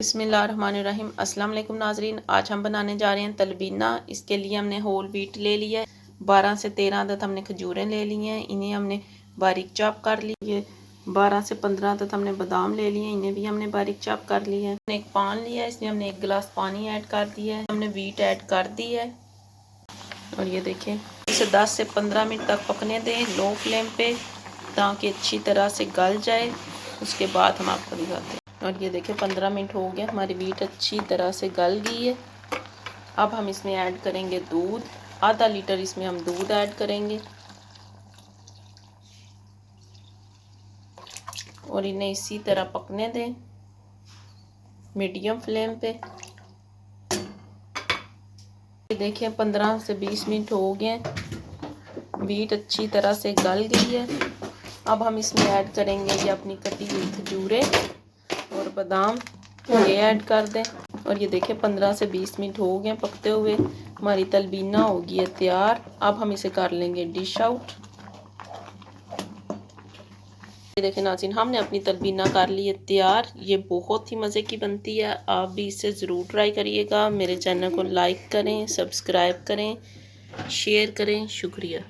बिस्मिल्लाहिर्रहमानिर्रहीम। अस्सलाम वालेकुम नाजरीन, आज हम बनाने जा रहे हैं तलबीना। इसके लिए हमने होल व्हीट ले लिया है। 12 से 13 अदद हमने खजूरें ले ली हैं, इन्हें हमने बारीक चॉप कर लिए। 12 से 15 अदद हमने बादाम ले लिए, इन्हें भी हमने बारीक चॉप कर लिया है। एक पान लिया है, इसमें हमने 1 गिलास पानी ऐड कर दिया है। हमने व्हीट ऐड कर दी है और ये देखें, इसे 10 से 15 मिनट तक पकने दें लो फ्लेम पे, ताकि अच्छी तरह से गल जाए। उसके बाद हम आपको दिखाते हैं। और ये देखिए 15 मिनट हो गया, हमारी व्हीट अच्छी तरह से गल गई है। अब हम इसमें ऐड करेंगे दूध, आधा लीटर इसमें हम दूध ऐड करेंगे और इन्हें इसी तरह पकने दें मीडियम फ्लेम पे। देखिए 15 से 20 मिनट हो गए, व्हीट अच्छी तरह से गल गई है। अब हम इसमें ऐड करेंगे ये अपनी कटी हुई खजूरें और बादाम, ये ऐड कर दें। और ये देखिए 15 से 20 मिनट हो गए पकते हुए, हमारी तलबीना होगी है तैयार। अब हम इसे कर लेंगे डिश आउट। ये देखिए नाज़रीन, हमने अपनी तलबीना कर ली है तैयार। ये बहुत ही मज़े की बनती है, आप भी इसे ज़रूर ट्राई करिएगा। मेरे चैनल को लाइक करें, सब्सक्राइब करें, शेयर करें। शुक्रिया।